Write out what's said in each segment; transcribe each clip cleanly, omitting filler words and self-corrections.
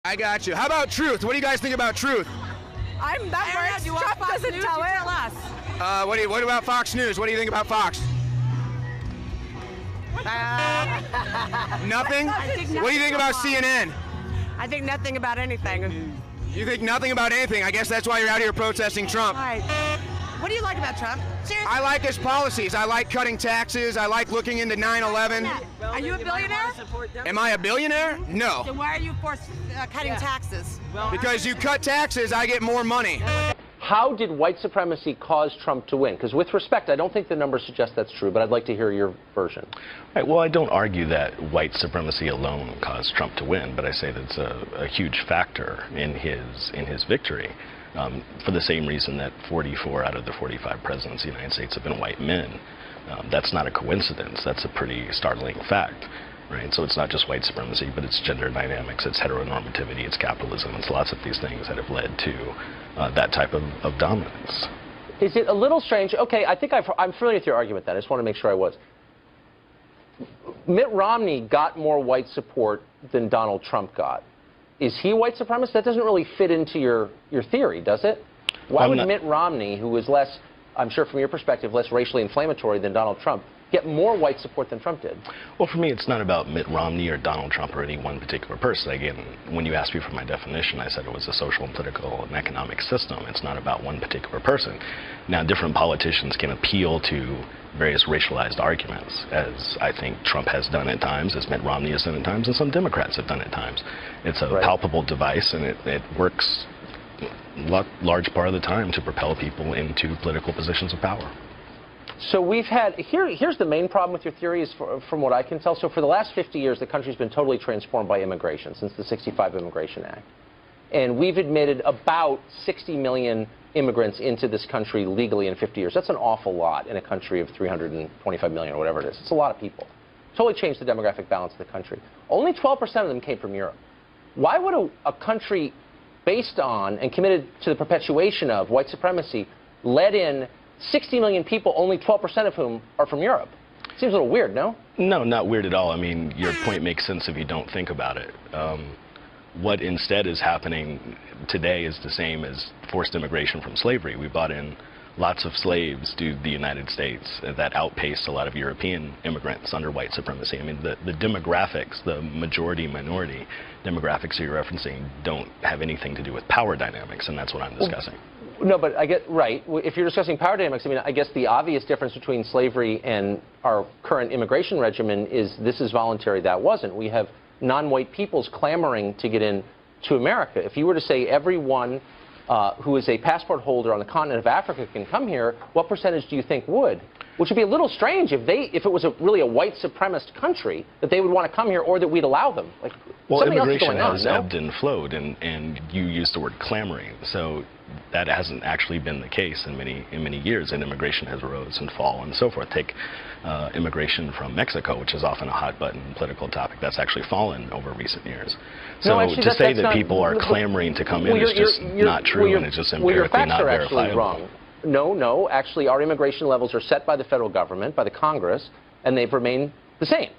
I got you. How about truth? What do you guys think about truth? I'm that works. Trump doesn't tell it. Tell us. What about Fox News? What do you think about Fox? Nothing? What do you think about CNN? I think nothing about anything. You think nothing about anything. I guess that's why you're out here protesting Trump. Right. What do you like about Trump? Seriously? I like his policies. I like cutting taxes. I like looking into 9/11. Are you a billionaire? Am I a billionaire? No. Then why are you for cutting taxes? Because you cut taxes, I get more money. How did white supremacy cause Trump to win? Because with respect, I don't think the numbers suggest that's true, but I'd like to hear your version. Right, well, I don't argue that white supremacy alone caused Trump to win, but I say that's a huge factor in his victory. For the same reason that 44 out of the 45 presidents of the United States have been white men. That's not a coincidence. That's a pretty startling fact. Right? So it's not just white supremacy, but it's gender dynamics, it's heteronormativity, it's capitalism, it's lots of these things that have led to that type of dominance. Is it a little strange? Okay, I think I'm familiar with your argument then. I just want to make sure I was. Mitt Romney got more white support than Donald Trump got. Is he white supremacist? That doesn't really fit into your theory, does it? Why would Mitt Romney, who is less, I'm sure from your perspective, less racially inflammatory than Donald Trump, get more white support than Trump did? Well, for me, it's not about Mitt Romney or Donald Trump or any one particular person. Again, when you asked me for my definition, I said it was a social and political and economic system. It's not about one particular person. Now, different politicians can appeal to various racialized arguments, as I think Trump has done at times, as Mitt Romney has done at times, and some Democrats have done at times. It's a palpable device, and it works large part of the time to propel people into political positions of power. So we've had, here's the main problem with your theory is from what I can tell. So for the last 50 years, the country's been totally transformed by immigration since the 65 Immigration Act. And we've admitted about 60 million immigrants into this country legally in 50 years. That's an awful lot in a country of 325 million or whatever it is. It's a lot of people. Totally changed the demographic balance of the country. Only 12% of them came from Europe. Why would a country based on and committed to the perpetuation of white supremacy let in 60 million people, only 12% of whom are from Europe? Seems a little weird, no? No, not weird at all. I mean, your point makes sense if you don't think about it. What instead is happening today is the same as forced immigration from slavery. We brought in lots of slaves to the United States that outpaced a lot of European immigrants under white supremacy. I mean, the demographics, the majority-minority demographics you're referencing don't have anything to do with power dynamics, and that's what I'm discussing. No, but I get, right. If you're discussing power dynamics, I mean, I guess the obvious difference between slavery and our current immigration regimen is this is voluntary, that wasn't. We have non-white peoples clamoring to get in to America. If you were to say everyone who is a passport holder on the continent of Africa can come here, what percentage do you think would? Which would be a little strange if it was really a white supremacist country, that they would want to come here or that we'd allow them. Like, well, else immigration is going on, has ebbed and flowed, and you used the word clamoring. So that hasn't actually been the case in many years, and immigration has rose and fallen and so forth. Take immigration from Mexico, which is often a hot button political topic. That's actually fallen over recent years. So no, actually, to say that people are clamoring to come in is just not true, and it's just empirically not verifiable. Wrong. No, actually our immigration levels are set by the federal government, by the Congress, and they've remained the same.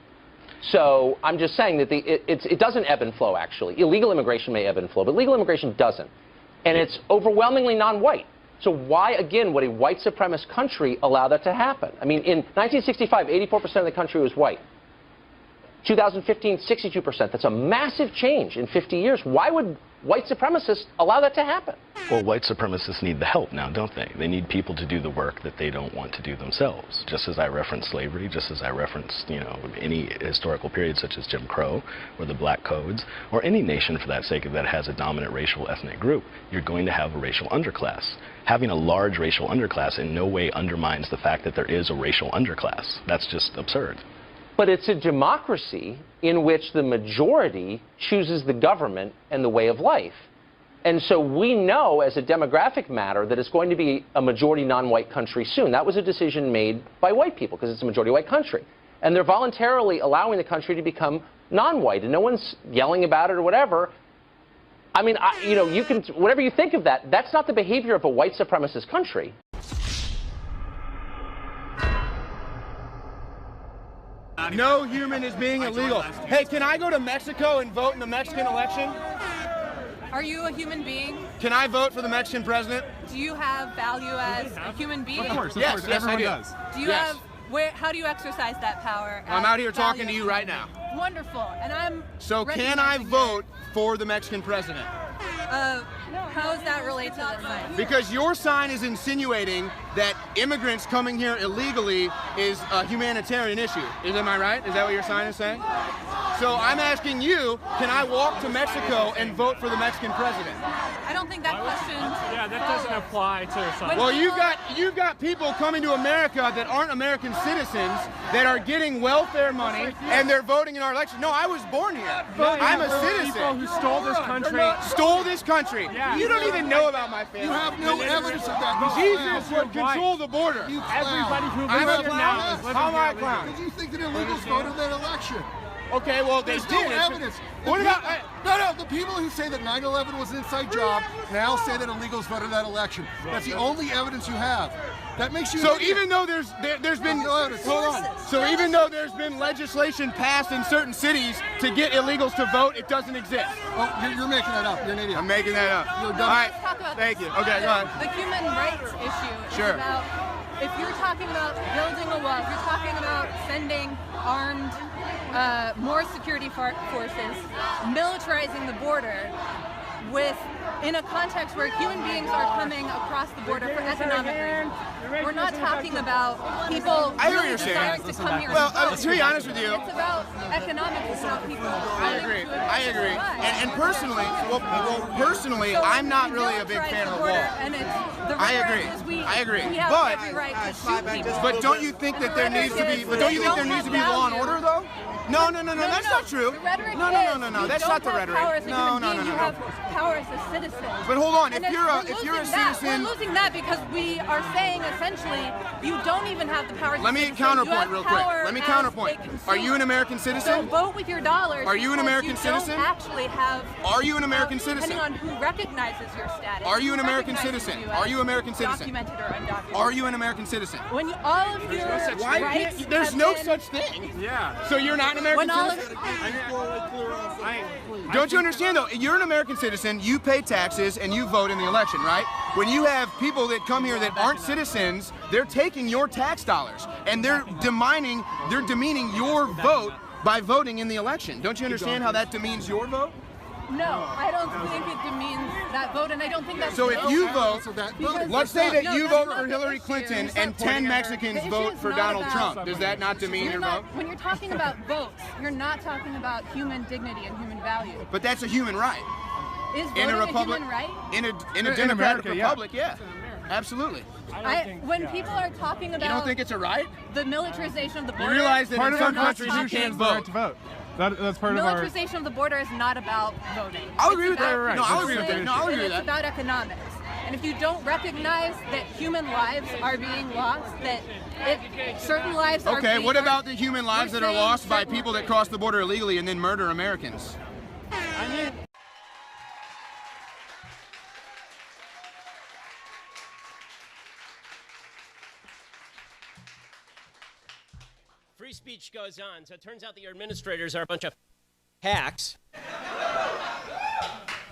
So I'm just saying that it doesn't ebb and flow, actually. Illegal immigration may ebb and flow, but legal immigration doesn't. And it's overwhelmingly non-white. So why, again, would a white supremacist country allow that to happen? I mean, in 1965, 84% of the country was white. 2015, 62%. That's a massive change in 50 years. Why would white supremacists allow that to happen? Well, white supremacists need the help now, don't they? They need people to do the work that they don't want to do themselves. Just as I referenced slavery, just as I referenced, any historical period such as Jim Crow or the Black Codes, or any nation for that sake that has a dominant racial ethnic group, you're going to have a racial underclass. Having a large racial underclass in no way undermines the fact that there is a racial underclass. That's just absurd. But it's a democracy in which the majority chooses the government and the way of life. And so we know as a demographic matter that it's going to be a majority non-white country soon. That was a decision made by white people because it's a majority white country. And they're voluntarily allowing the country to become non-white. And no one's yelling about it or whatever. I mean, you can, whatever you think of that, that's not the behavior of a white supremacist country. No human is being illegal. Hey, can I go to Mexico and vote in the Mexican election? Are you a human being? Can I vote for the Mexican president? Do you have value as a human being? Of course, Yes, everyone I do. does. Do you have, how do you exercise that power? I'm as out here talking to value you as a right human now. being? Wonderful. And I'm So can I recognizing vote for the Mexican president? that. How does that relate to the sign? Because your sign is insinuating that immigrants coming here illegally is a humanitarian issue. Am I right? Is that what your sign is saying? So I'm asking you, can I walk to Mexico and vote for the Mexican president? I don't think that question. Yeah, that doesn't apply to something. Well, you've got people coming to America that aren't American citizens that are getting welfare money and they're voting in our election. No, I was born here. I'm a People citizen. who stole this country. Stole this country. Yeah. You don't even know about my family. You have no evidence of that. Jesus would control the border. You clown. Everybody who I'm lives a here clown? now is living How am I a here clown? Did you think that illegals voted that election? Okay, well, they There's did. no evidence. What about... No, the people who say that 9/11 was an inside job now say that illegals voted that election. That's the only evidence you have. That makes you. So an idiot. even though there's been... No evidence. Hold on. So even though there's been legislation passed in certain cities to get illegals to vote, it doesn't exist. Oh, you're making that up. You're an idiot. I'm making that up. You're All dumb. right. Let's talk about Thank you. Okay, go ahead. The human rights issue Sure. is about, if you're talking about building a wall, if you're talking about sending armed, more security forces, militarizing the border, in a context where human beings are coming across the border for economic reasons. We're not talking about people I hear what really you're saying. desiring to come here. Well, and vote. to be honest with you, It's about economics. It's about people. I agree. And personally, personally, I'm not really a big fan of the wall. I agree. I agree. We have But- every right to shoot people. But don't you think that there needs to be? But don't you think there needs to be law and order though? No, that's not true. The rhetoric No, is that's you not the don't have rhetoric. power as a No, human no, being, no, you no. have power as a citizen. But hold on, And if you're a citizen, we're losing that because we are saying essentially you don't even have the power. As a let me citizen. counterpoint You real have quick. power Let me as counterpoint. a consumer. Are you an American So citizen? vote with your dollars. Are you an because American you citizen? Don't actually have. Are you an American depending citizen? on who recognizes your status. Are you an who American recognizes citizen? you Are as you an American citizen? Documented or undocumented. Are you an American citizen? When all of your Why rights can't, there's have no been- such thing. Yeah. So you're not an American When all citizen? of Don't you understand though? You're an American citizen, you pay taxes, and you vote in the election, right? When you have people that come here that aren't citizens, they're taking your tax dollars and they're demeaning your vote by voting in the election. Don't you understand how that demeans your vote? No, I don't think it demeans that vote, and I don't think that's So the if you issue. vote, Because- let's say that No, you that's vote not for the Hillary issue. Clinton You're and 10 Mexicans The issue vote is for not Donald about- Trump. Does that not demean You're your not, vote? when you're talking about votes, you're not talking about human dignity and human value. But that's a human right. Is voting In a republic, human right? in a In democratic America, yeah. republic, yeah. Absolutely. When people are talking about You don't think it's a right? the militarization of the You border, realize that Part in of our some countries you Constitution can't is the right vote. to vote. That's part of our. militarization of the border is not about voting. I'll It's agree with about that. Right, No, I'll right. agree with that. No, I'll agree with It's that. about economics. And if you don't recognize that human lives are being lost, that certain lives are Okay, being what about the human lives we're that are saying lost by certain- people that cross the border illegally and then murder Americans? Free speech goes on. So it turns out that your administrators are a bunch of hacks.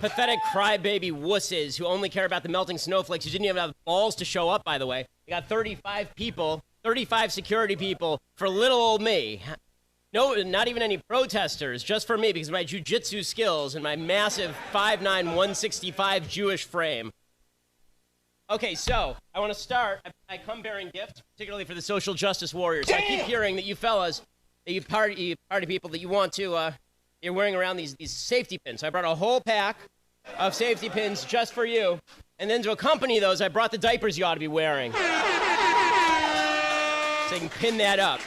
Pathetic crybaby wusses who only care about the melting snowflakes, who didn't even have balls to show up, by the way. We got 35 people, 35 security people for little old me. No, not even any protesters, just for me, because of my jujitsu skills and my massive 5'9", 165 Jewish frame. Okay, so I want to start. I come bearing gifts, particularly for the social justice warriors. I keep hearing that you fellas, that you party people, that you want to, you're wearing around these safety pins. So I brought a whole pack of safety pins just for you. And then to accompany those, I brought the diapers you ought to be wearing. So you can pin that up.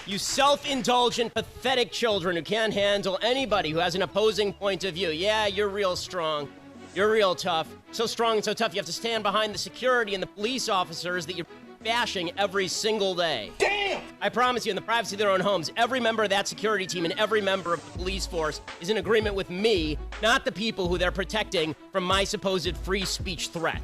You self-indulgent, pathetic children who can't handle anybody who has an opposing point of view. Yeah, you're real strong. You're real tough. So strong and so tough, you have to stand behind the security and the police officers that you're bashing every single day. Damn! I promise you, in the privacy of their own homes, every member of that security team and every member of the police force is in agreement with me, not the people who they're protecting from my supposed free speech threat.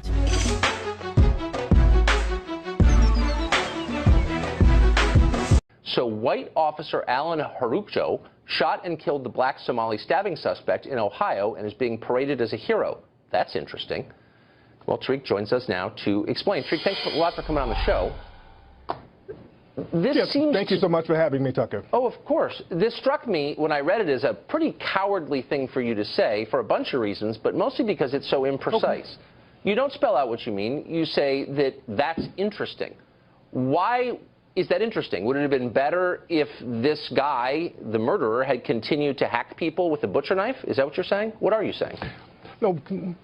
So white officer Alan Harupjo shot and killed the black Somali stabbing suspect in Ohio and is being paraded as a hero. That's interesting. Well, Tariq joins us now to explain. Tariq, thanks a lot for coming on the show. Thank you so much for having me, Tucker. Oh, of course. This struck me when I read it as a pretty cowardly thing for you to say for a bunch of reasons, but mostly because it's so imprecise. Okay. You don't spell out what you mean. You say that that's interesting. Why is that interesting? Would it have been better if this guy, the murderer, had continued to hack people with a butcher knife? Is that what you're saying? What are you saying? No,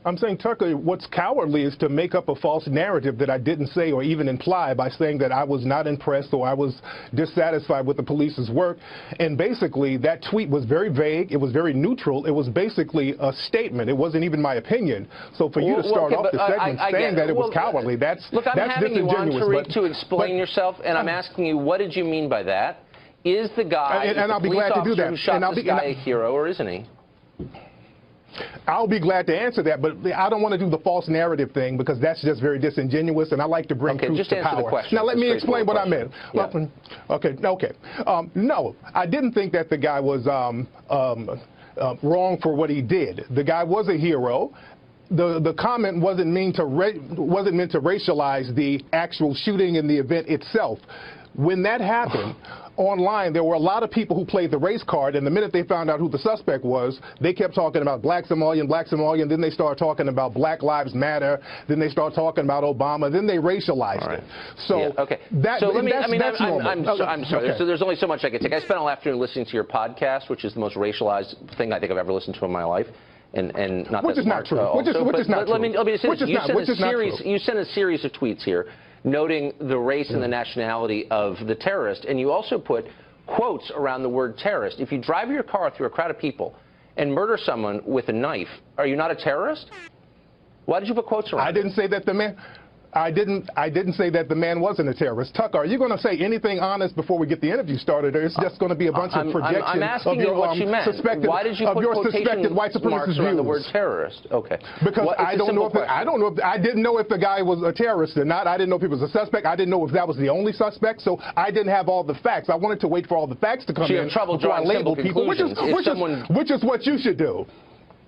I'm saying, Tucker, what's cowardly is to make up a false narrative that I didn't say or even imply by saying that I was not impressed or I was dissatisfied with the police's work. And basically, that tweet was very vague. It was very neutral. It was basically a statement. It wasn't even my opinion. So for you to start off the segment saying that it was cowardly, that's disingenuous. Look, I'm having you on, Tariq, to explain yourself, and I'm asking you, what did you mean by that? Is the guy, and I'll be glad to do that. Who shot this guy a hero, or isn't he? I'll be glad to answer that, but I don't want to do the false narrative thing because that's just very disingenuous, and I like to bring truth to power. The question. Now, let me explain what I meant. Yeah. No, I didn't think that the guy was wrong for what he did. The guy was a hero. The comment wasn't meant to racialize the actual shooting and the event itself. When that happened, online, there were a lot of people who played the race card, and the minute they found out who the suspect was, they kept talking about black Somalian, then they started talking about Black Lives Matter, then they started talking about Obama, then they racialized it. So, that's normal. I'm sorry. Okay. So there's only so much I can take. I spent all afternoon listening to your podcast, which is the most racialized thing I think I've ever listened to in my life. And not which that is not true. Which is not true. Let me say this. You sent a series of tweets here noting the race and the nationality of the terrorist, and you also put quotes around the word terrorist. If you drive your car through a crowd of people and murder someone with a knife, are you not a terrorist? Why did you put quotes around? I didn't say that the man. I didn't say that the man wasn't a terrorist. Tucker, are you going to say anything honest before we get the interview started, or it's just going to be a bunch of projections I'm asking you what you meant. Why did you put suspected white supremacist around the word terrorist? Okay. Because I didn't know if the guy was a terrorist or not. I didn't know if he was a suspect. I didn't know if that was the only suspect. So I didn't have all the facts. I wanted to wait for all the facts to come in before I label people, which is what you should do.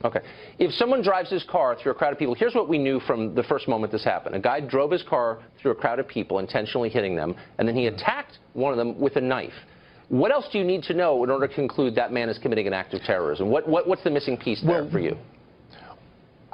Okay. If someone drives his car through a crowd of people, here's what we knew from the first moment this happened. A guy drove his car through a crowd of people, intentionally hitting them, and then he attacked one of them with a knife. What else do you need to know in order to conclude that man is committing an act of terrorism? What's the missing piece there for you?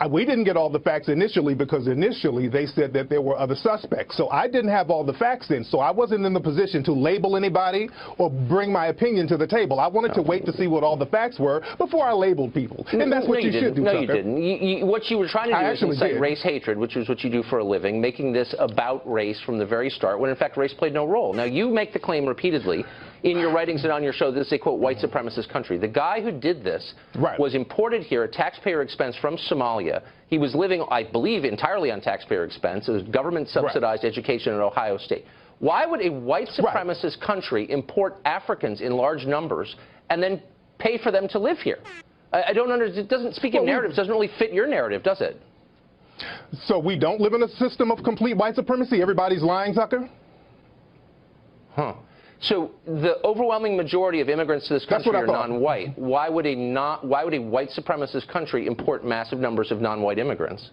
We didn't get all the facts initially because initially they said that there were other suspects. So I didn't have all the facts then. So I wasn't in the position to label anybody or bring my opinion to the table. I wanted to wait to see what all the facts were before I labeled people. And that's what you should do, No, you didn't. What you were trying to do is incite race hatred, which is what you do for a living, making this about race from the very start, when in fact race played no role. Now, you make the claim repeatedly in your writings and on your show that this is a, quote, white supremacist country. The guy who did this was imported here at taxpayer expense from Somalia. He was living, I believe, entirely on taxpayer expense. It was government-subsidized education at Ohio State. Why would a white supremacist country import Africans in large numbers and then pay for them to live here? I don't understand. It doesn't speak in narratives. It doesn't really fit your narrative, does it? So we don't live in a system of complete white supremacy? Everybody's lying, Tucker? Huh. So the overwhelming majority of immigrants to this country are non-white. Why would a white supremacist country import massive numbers of non-white immigrants?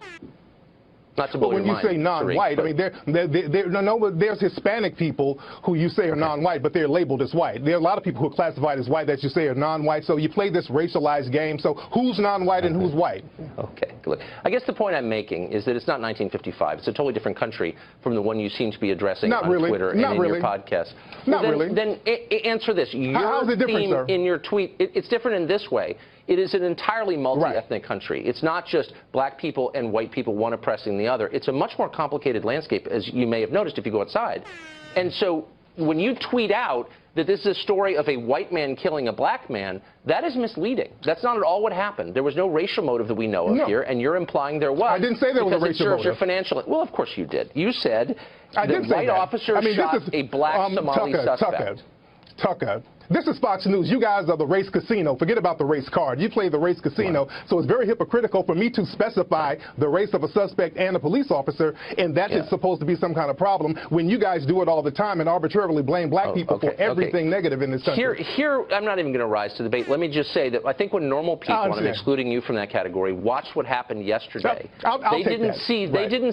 Not to blow your mind, when you say non-white, I mean, there's Hispanic people who you say are non-white, but they're labeled as white. There are a lot of people who are classified as white that you say are non-white. So you play this racialized game. So who's non-white and who's white? Okay, look, I guess the point I'm making is that it's not 1955. It's a totally different country from the one you seem to be addressing on Twitter and in your podcast. Then answer this. How's it different, sir? In your tweet, it's different in this way. It is an entirely multi-ethnic country. It's not just black people and white people, one oppressing the other. It's a much more complicated landscape, as you may have noticed if you go outside. And so when you tweet out that this is a story of a white man killing a black man, that is misleading. That's not at all what happened. There was no racial motive that we know of here, and you're implying there was. I didn't say there was a racial motive. Your financial. Well, of course you did. You said the white officer shot a black Somali suspect. Tucker. This is Fox News. You guys are the race casino. Forget about the race card. You play the race casino. Right. So it's very hypocritical for me to specify the race of a suspect and a police officer, and that is supposed to be some kind of problem when you guys do it all the time and arbitrarily blame black people for everything negative in this country. Here, I'm not even going to rise to the debate. Let me just say that I think when normal people, and I'm excluding you from that category, watched what happened yesterday, they didn't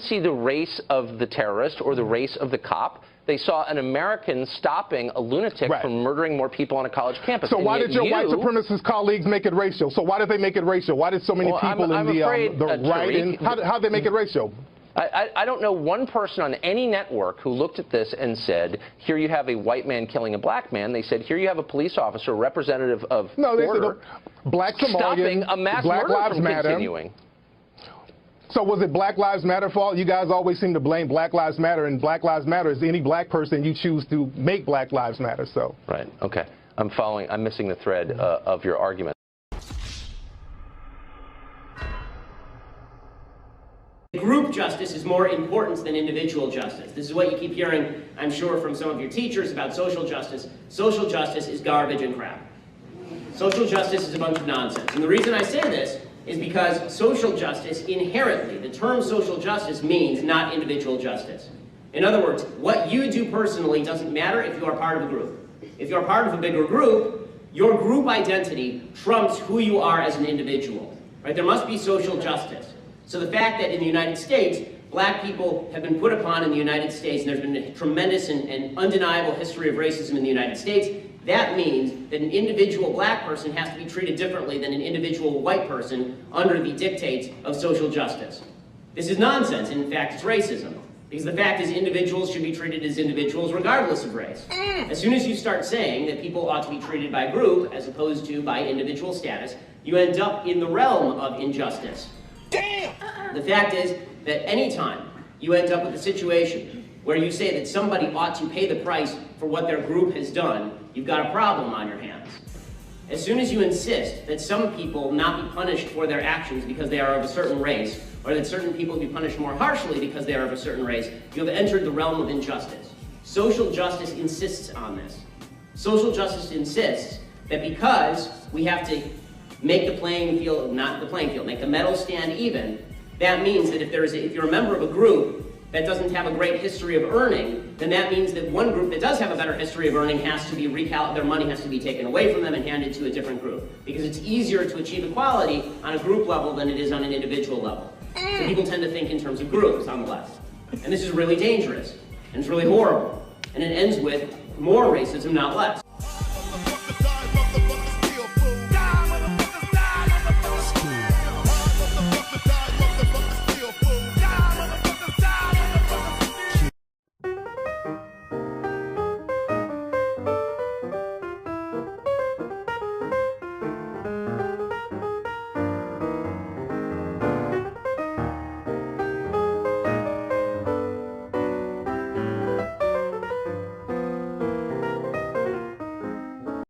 see the race of the terrorist or the race of the cop. They saw an American stopping a lunatic from murdering more people on a college campus. So why did your white supremacist colleagues make it racial? So why did they make it racial? Why did so many people in the right? And how did they make it racial? I don't know one person on any network who looked at this and said, here you have a white man killing a black man. They said, here you have a police officer, representative of order, black Somalian, stopping a mass murder from continuing. So was it Black Lives Matter fault? You guys always seem to blame Black Lives Matter, and Black Lives Matter is any black person you choose to make Black Lives Matter. So right, okay, I'm missing the thread of your argument. Group justice is more important than individual justice. This is what you keep hearing, I'm sure, from some of your teachers about social justice. Social justice is garbage and crap. Social justice is a bunch of nonsense. And the reason I say this is because social justice inherently, the term social justice means not individual justice. In other words, what you do personally doesn't matter if you are part of a group. If you're part of a bigger group, your group identity trumps who you are as an individual. Right? There must be social justice. So the fact that in the United States, black people have been put upon in the United States, and there's been a tremendous and undeniable history of racism in the United States, that means that an individual black person has to be treated differently than an individual white person under the dictates of social justice. This is nonsense, and in fact it's racism. Because the fact is individuals should be treated as individuals regardless of race. As soon as you start saying that people ought to be treated by group as opposed to by individual status, you end up in the realm of injustice. Damn! The fact is that anytime you end up with a situation where you say that somebody ought to pay the price for what their group has done, you've got a problem on your hands. As soon as you insist that some people not be punished for their actions because they are of a certain race, or that certain people be punished more harshly because they are of a certain race, you have entered the realm of injustice. Social justice insists on this. Social justice insists that because we have to make the playing field, not the playing field, make the metal stand even, that means that if you're a member of a group that doesn't have a great history of earning, then that means that one group that does have a better history of earning has to be their money has to be taken away from them and handed to a different group. Because it's easier to achieve equality on a group level than it is on an individual level. So people tend to think in terms of groups on the left. And this is really dangerous, and it's really horrible. And it ends with more racism, not less.